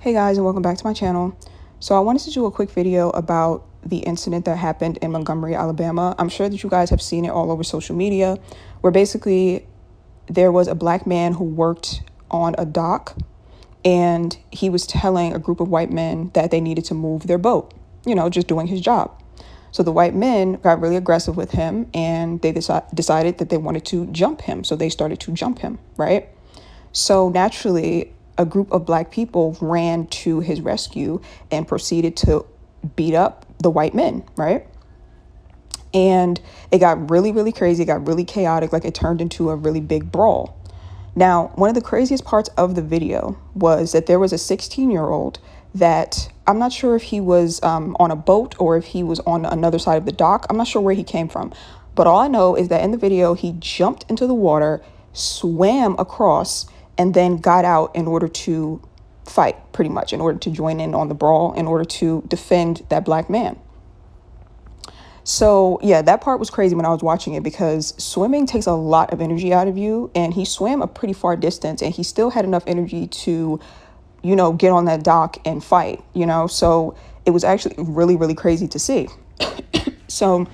Hey guys, and welcome back to my channel. So I wanted to do a quick video about the incident that happened in Montgomery, Alabama. I'm sure that you guys have seen it all over social media, where basically there was a black man who worked on a dock and he was telling a group of white men that they needed to move their boat, just doing his job. So the white men got really aggressive with him and they decided that they wanted to jump him. So they started to jump him, right? So naturally, a group of black people ran to his rescue and proceeded to beat up the white men, right? And it got really, really crazy. It got really chaotic. Like it turned into a really big brawl. Now, one of the craziest parts of the video was that there was a 16-year-old that I'm not sure if he was on a boat or if he was on another side of the dock. I'm not sure where he came from. But all I know is that in the video, he jumped into the water, swam across, and then got out in order to fight, pretty much, in order to join in on the brawl, in order to defend that black man. So yeah, that part was crazy when I was watching it because swimming takes a lot of energy out of you, and he swam a pretty far distance and he still had enough energy to, get on that dock and fight, so it was actually really, really crazy to see. So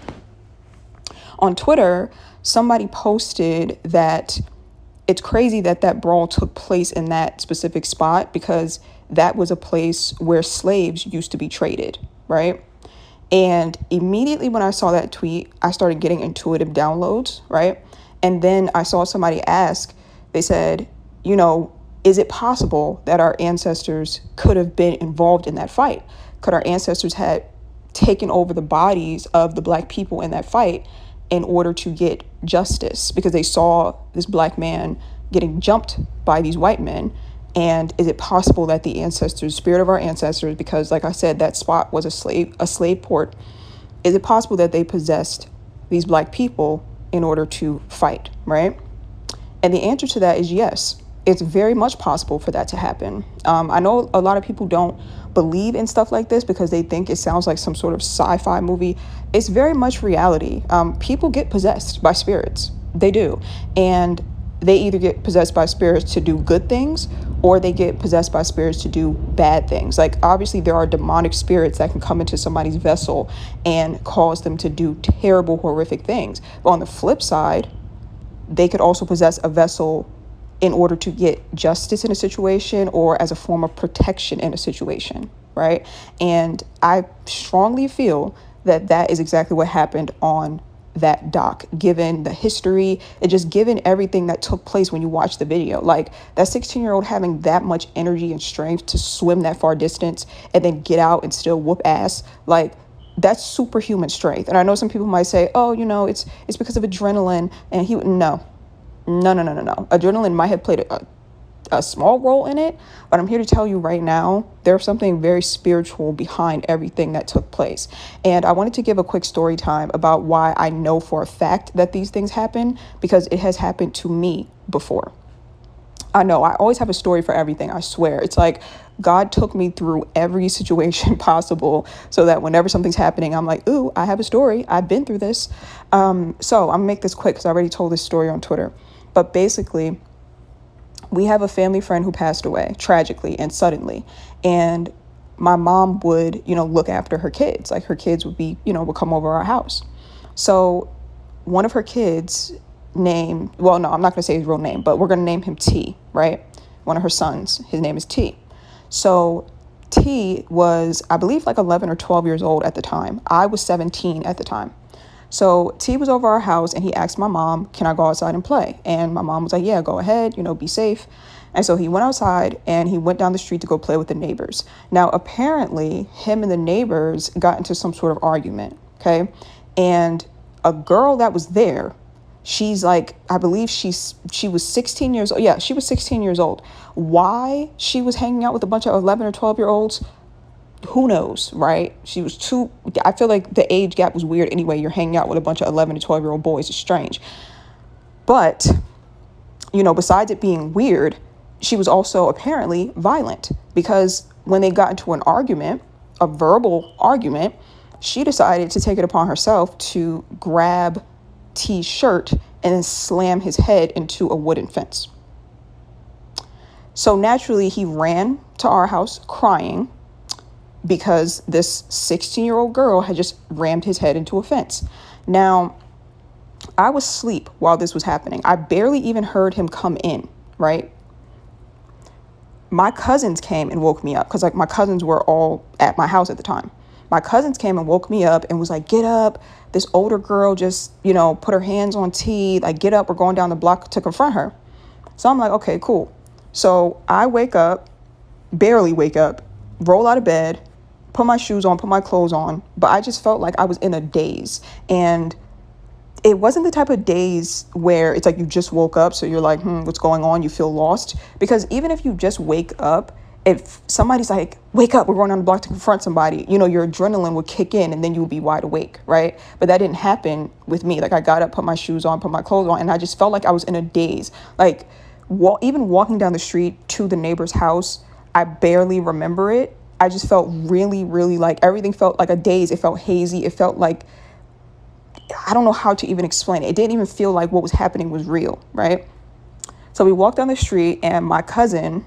on Twitter, somebody posted that it's crazy that that brawl took place in that specific spot because that was a place where slaves used to be traded, right? And immediately when I saw that tweet, I started getting intuitive downloads, right? And then I saw somebody ask, they said, is it possible that our ancestors could have been involved in that fight? Could our ancestors had taken over the bodies of the black people in that fight in order to get justice because they saw this black man getting jumped by these white men? And is it possible that the spirit of our ancestors, because like I said, that spot was a slave port, is it possible that they possessed these black people in order to fight, right? And the answer to that is yes. It's very much possible for that to happen. I know a lot of people don't believe in stuff like this because they think it sounds like some sort of sci-fi movie. It's very much reality. People get possessed by spirits. They do. And they either get possessed by spirits to do good things or they get possessed by spirits to do bad things. Like obviously there are demonic spirits that can come into somebody's vessel and cause them to do terrible, horrific things. But on the flip side, they could also possess a vessel in order to get justice in a situation or as a form of protection in a situation, right? And I strongly feel that that is exactly what happened on that dock, given the history and just given everything that took place when you watch the video. Like that 16-year-old having that much energy and strength to swim that far distance and then get out and still whoop ass, like that's superhuman strength. And I know some people might say, oh, it's because of adrenaline. And no. Adrenaline might have played a small role in it, but I'm here to tell you right now, there's something very spiritual behind everything that took place. And I wanted to give a quick story time about why I know for a fact that these things happen, because it has happened to me before. I know I always have a story for everything. I swear. It's like God took me through every situation possible so that whenever something's happening, I'm like, ooh, I have a story. I've been through this. So I'm gonna make this quick because I already told this story on Twitter. But basically, we have a family friend who passed away tragically and suddenly. And my mom would, look after her kids. Like her kids would be, would come over our house. So one of her kids I'm not going to say his real name, but we're going to name him T, right? One of her sons, his name is T. So T was, I believe, like 11 or 12 years old at the time. I was 17 at the time. So T was over our house and he asked my mom, can I go outside and play? And my mom was like, yeah, go ahead, be safe. And so he went outside and he went down the street to go play with the neighbors. Now, apparently him and the neighbors got into some sort of argument. Okay. And a girl that was there, she's like, I believe she was 16 years old. Yeah, she was 16 years old. Why she was hanging out with a bunch of 11 or 12-year-olds, who knows, right? I feel like the age gap was weird anyway. You're hanging out with a bunch of 11 to 12-year-old boys. It's strange. But, besides it being weird, she was also apparently violent because when they got into an argument, a verbal argument, she decided to take it upon herself to grab T's shirt and then slam his head into a wooden fence. So naturally, he ran to our house crying because this 16-year-old girl had just rammed his head into a fence. Now, I was asleep while this was happening. I barely even heard him come in, right? My cousins came and woke me up because like my cousins were all at my house at the time. My cousins came and woke me up and was like, get up. This older girl just, put her hands on T. Like, get up. We're going down the block to confront her. So I'm like, okay, cool. So I wake up, barely wake up, roll out of bed, put my shoes on, put my clothes on. But I just felt like I was in a daze. And it wasn't the type of daze where it's like you just woke up, so you're like, what's going on? You feel lost. Because even if you just wake up, if somebody's like, wake up, we're going down the block to confront somebody, your adrenaline would kick in and then you would be wide awake, right? But that didn't happen with me. Like I got up, put my shoes on, put my clothes on, and I just felt like I was in a daze. Like even walking down the street to the neighbor's house, I barely remember it. I just felt really, really like everything felt like a daze. It felt hazy. It felt like, I don't know how to even explain it. It didn't even feel like what was happening was real, right? So we walked down the street and my cousin,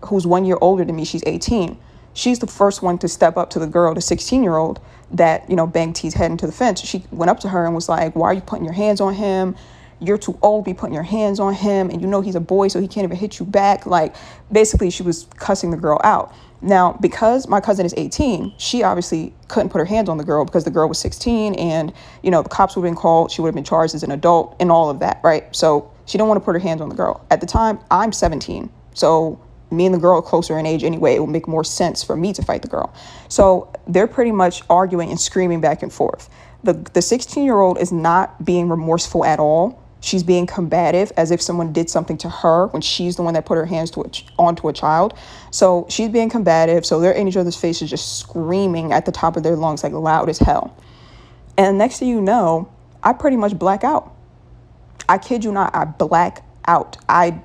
who's 1 year older than me, she's 18. She's the first one to step up to the girl, the 16-year-old that, banged T's head into the fence. She went up to her and was like, why are you putting your hands on him? You're too old to be putting your hands on him. And he's a boy, so he can't even hit you back. Like, basically, she was cussing the girl out. Now, because my cousin is 18, she obviously couldn't put her hands on the girl because the girl was 16 and, the cops would have been called. She would have been charged as an adult and all of that, right? So she didn't want to put her hands on the girl. At the time, I'm 17. So me and the girl are closer in age anyway. It would make more sense for me to fight the girl. So they're pretty much arguing and screaming back and forth. The 16-year-old is not being remorseful at all. She's being combative as if someone did something to her when she's the one that put her hands onto a child. So she's being combative. So they're in each other's faces, just screaming at the top of their lungs, like loud as hell. And next thing you know, I pretty much black out. I kid you not, I black out. I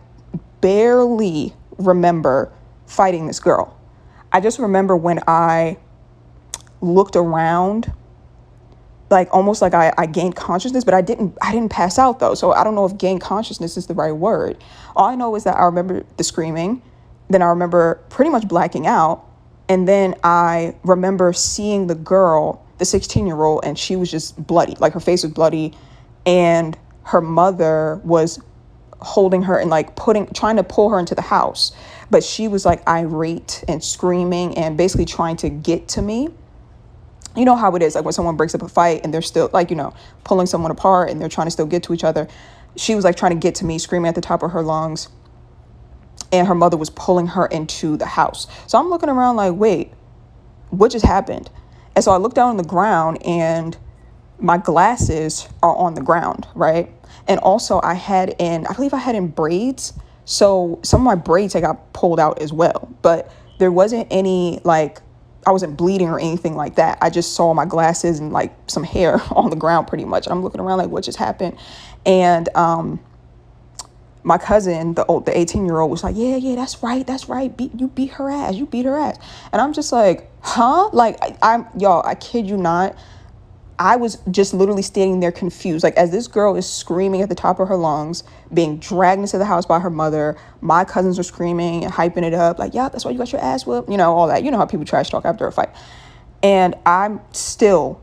barely remember fighting this girl. I just remember when I looked around, like almost like I gained consciousness, but I didn't pass out though. So I don't know if gain consciousness is the right word. All I know is that I remember the screaming, then I remember pretty much blacking out. And then I remember seeing the girl, the 16-year-old, and she was just bloody, like her face was bloody. And her mother was holding her and like trying to pull her into the house. But she was like irate and screaming and basically trying to get to me. You know how it is, like when someone breaks up a fight and they're still like, pulling someone apart and they're trying to still get to each other. She was like trying to get to me, screaming at the top of her lungs. And her mother was pulling her into the house. So I'm looking around like, wait, what just happened? And so I look down on the ground and my glasses are on the ground, right? And also I believe I had in braids. So some of my braids, I got pulled out as well. But there wasn't any like, I wasn't bleeding or anything like that. I just saw my glasses and like some hair on the ground pretty much. I'm looking around like, what just happened? And my cousin, the 18-year-old was like, yeah, that's right. You beat her ass. And I'm just like, huh? Like, I kid you not. I was just literally standing there confused. Like, as this girl is screaming at the top of her lungs, being dragged into the house by her mother, my cousins are screaming and hyping it up. Like, yeah, that's why you got your ass whooped. All that. You know how people trash talk after a fight. And I'm still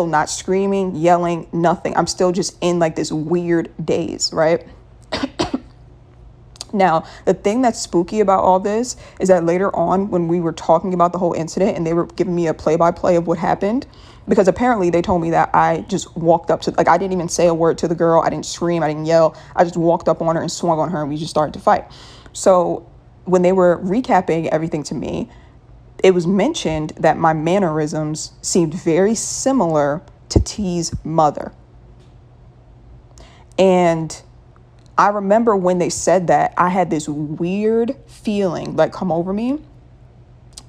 not screaming, yelling, nothing. I'm still just in like this weird daze, right? Now, the thing that's spooky about all this is that later on when we were talking about the whole incident and they were giving me a play-by-play of what happened, because apparently they told me that I just walked up to, like, I didn't even say a word to the girl. I didn't scream. I didn't yell. I just walked up on her and swung on her and we just started to fight. So when they were recapping everything to me, it was mentioned that my mannerisms seemed very similar to T's mother. And I remember when they said that, I had this weird feeling like come over me,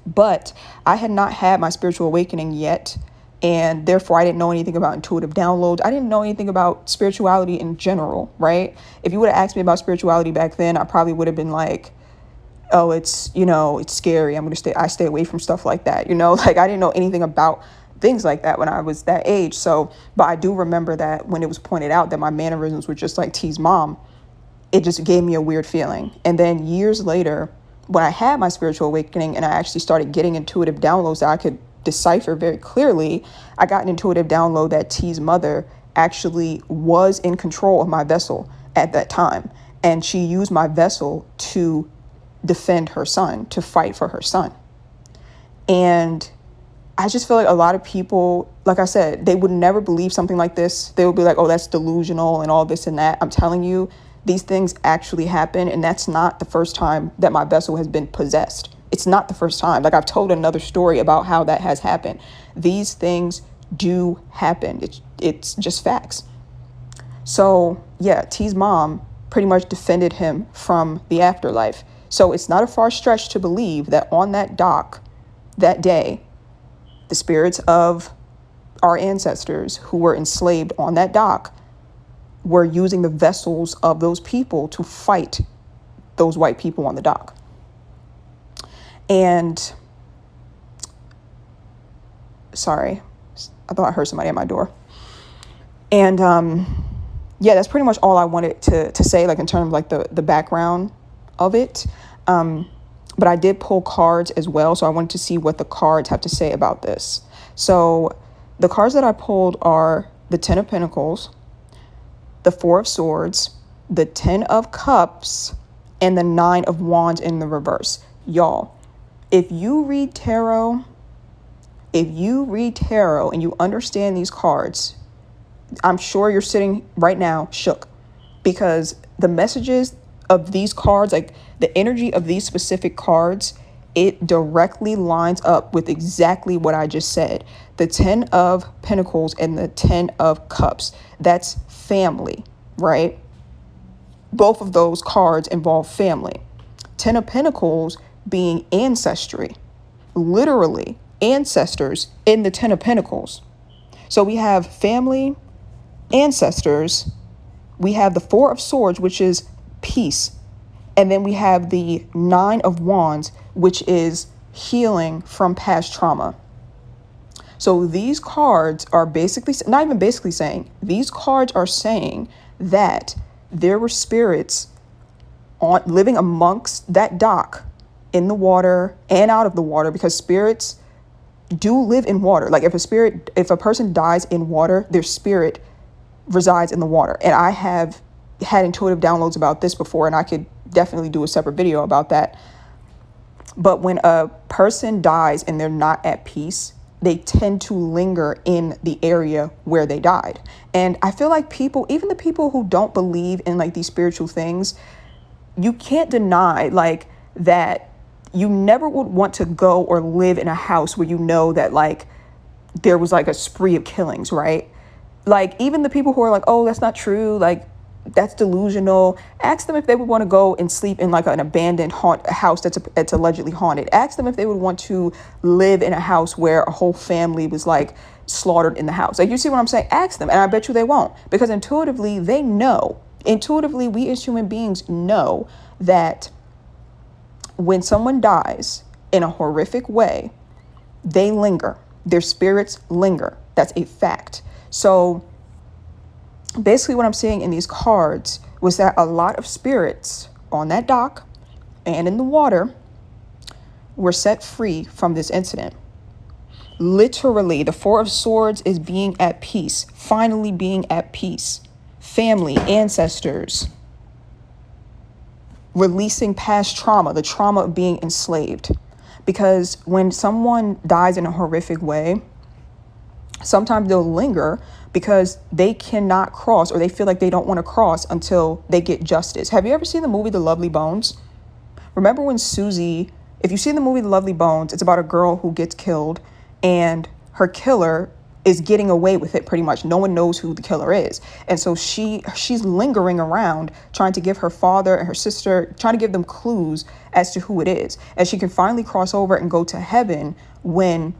but I had not had my spiritual awakening yet. And therefore, I didn't know anything about intuitive downloads. I didn't know anything about spirituality in general, right? If you would have asked me about spirituality back then, I probably would have been like, oh, it's scary. I stay away from stuff like that. Like I didn't know anything about things like that when I was that age. So, but I do remember that when it was pointed out that my mannerisms were just like T's mom, it just gave me a weird feeling. And then years later, when I had my spiritual awakening and I actually started getting intuitive downloads that I could decipher very clearly, I got an intuitive download that T's mother actually was in control of my vessel at that time. And she used my vessel to defend her son, to fight for her son. And I just feel like a lot of people, like I said, they would never believe something like this. They would be like, oh, that's delusional and all this and that. I'm telling you, these things actually happen. And that's not the first time that my vessel has been possessed. It's not the first time. Like, I've told another story about how that has happened. These things do happen. It's just facts. So yeah, T's mom pretty much defended him from the afterlife. So it's not a far stretch to believe that on that dock that day, the spirits of our ancestors who were enslaved on that dock were using the vessels of those people to fight those white people on the dock. And sorry, I thought I heard somebody at my door. And yeah, that's pretty much all I wanted to say, like in terms of like the background of it. But I did pull cards as well, so I wanted to see what the cards have to say about this. So the cards that I pulled are the Ten of Pentacles, the Four of Swords, the Ten of Cups, and the Nine of Wands in the reverse. Y'all, if you read tarot and you understand these cards, I'm sure you're sitting right now shook, because the messages of these cards, like the energy of these specific cards, it directly lines up with exactly what I just said. The 10 of Pentacles and the 10 of Cups, that's family, right? Both of those cards involve family. 10 of Pentacles being ancestry, literally ancestors in the 10 of Pentacles. So we have family, ancestors, we have the Four of Swords, which is peace. And then we have the Nine of Wands, which is healing from past trauma. So these cards are basically, not even basically saying, these cards are saying that there were spirits living amongst that dock, in the water and out of the water, because spirits do live in water. Like if a person dies in water, their spirit resides in the water. And I have had intuitive downloads about this before, and I could definitely do a separate video about that. But when a person dies and they're not at peace, they tend to linger in the area where they died. And I feel like people, even the people who don't believe in like these spiritual things, you can't deny like that you never would want to go or live in a house where you know that like there was like a spree of killings, right? Like even the people who are like, oh, that's not true, like that's delusional. Ask them if they would want to go and sleep in like an abandoned house that's allegedly haunted. Ask them if they would want to live in a house where a whole family was like slaughtered in the house. Like, you see what I'm saying? Ask them, and I bet you they won't, because intuitively they know. Intuitively, we as human beings know that when someone dies in a horrific way, they linger. Their spirits linger. That's a fact. So basically what I'm seeing in these cards was that a lot of spirits on that dock and in the water were set free from this incident. Literally, the Four of Swords is being at peace, finally being at peace. Family, ancestors, releasing past trauma, the trauma of being enslaved. Because when someone dies in a horrific way, sometimes they'll linger because they cannot cross, or they feel like they don't want to cross until they get justice. Have you ever seen the movie The Lovely Bones? Remember when Susie, if you've seen the movie The Lovely Bones, it's about a girl who gets killed and her killer is getting away with it pretty much. No one knows who the killer is. And so she's lingering around trying to give her father and her sister, trying to give them clues as to who it is. And she can finally cross over and go to heaven when,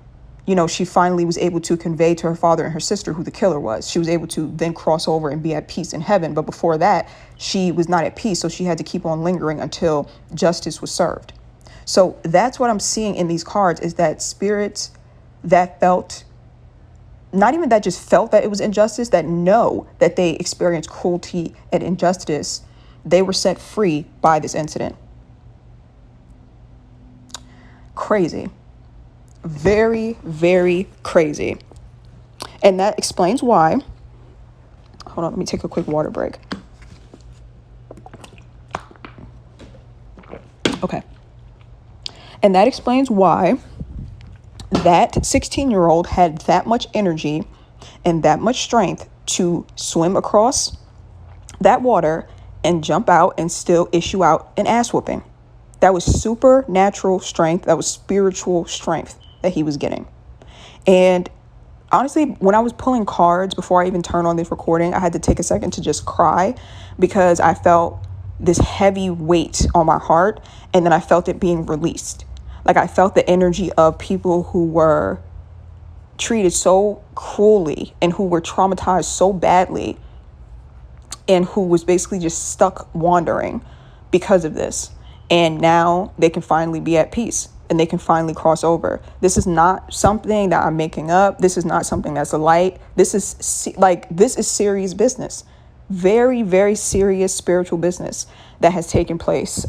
you know, she finally was able to convey to her father and her sister who the killer was. She was able to then cross over and be at peace in heaven. But before that, she was not at peace. So she had to keep on lingering until justice was served. So that's what I'm seeing in these cards, is that spirits that felt, not even that just felt that it was injustice, that know that they experienced cruelty and injustice, they were set free by this incident. Crazy. Very, very crazy. And that explains why. Hold on, let me take a quick water break. Okay. And that explains why that 16-year-old had that much energy and that much strength to swim across that water and jump out and still issue out an ass whooping. That was supernatural strength. That was spiritual strength that he was getting. And honestly, when I was pulling cards before I even turned on this recording, I had to take a second to just cry because I felt this heavy weight on my heart, and then I felt it being released. Like, I felt the energy of people who were treated so cruelly and who were traumatized so badly and who was basically just stuck wandering because of this. And now they can finally be at peace and they can finally cross over. This is not something that I'm making up. This is not something that's a light. This is serious business. Very, very serious spiritual business that has taken place.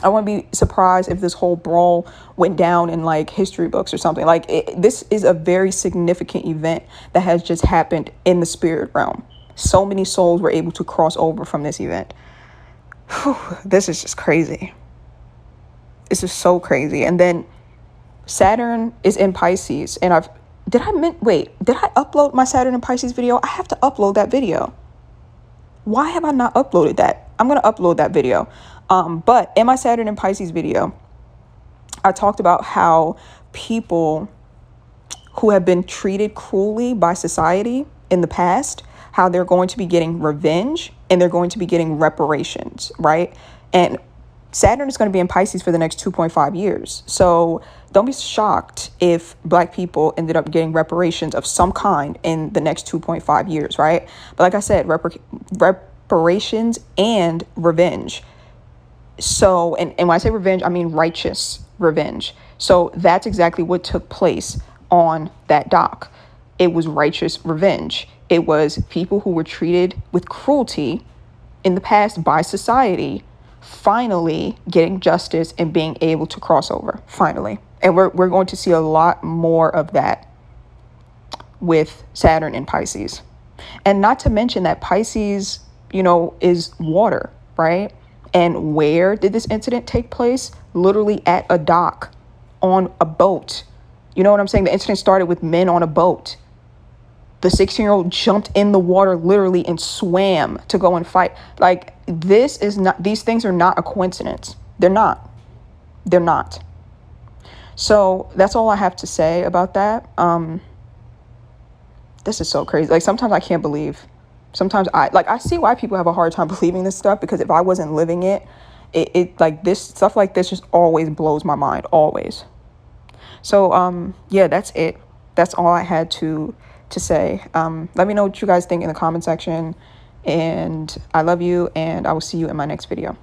I wouldn't be surprised if this whole brawl went down in like history books or something. Like, this is a very significant event that has just happened in the spirit realm. So many souls were able to cross over from this event. Whew, this is just crazy. This is so crazy. And then Saturn is in Pisces, and did I upload my Saturn and Pisces video? I have to upload that video. Why have I not uploaded that? I'm going to upload that video. But in my Saturn and Pisces video, I talked about how people who have been treated cruelly by society in the past, how they're going to be getting revenge and they're going to be getting reparations, right? And Saturn is going to be in Pisces for the next 2.5 years. So don't be shocked if Black people ended up getting reparations of some kind in the next 2.5 years, right? But like I said, reparations and revenge. So, and when I say revenge, I mean righteous revenge. So that's exactly what took place on that dock. It was righteous revenge. It was people who were treated with cruelty in the past by society finally getting justice and being able to cross over, finally. And we're going to see a lot more of that with Saturn in Pisces. And not to mention that Pisces, is water, right? And where did this incident take place? Literally at a dock, on a boat. You know what I'm saying? The incident started with men on a boat. The 16-year-old jumped in the water literally and swam to go and fight. Like, these things are not a coincidence. They're not. They're not. So that's all I have to say about that. This is so crazy. Like, sometimes I can't believe. Sometimes I see why people have a hard time believing this stuff, because if I wasn't living it, stuff like this just always blows my mind, always. So, yeah, that's it. That's all I had to say. Let me know what you guys think in the comment section, and I love you, and I will see you in my next video.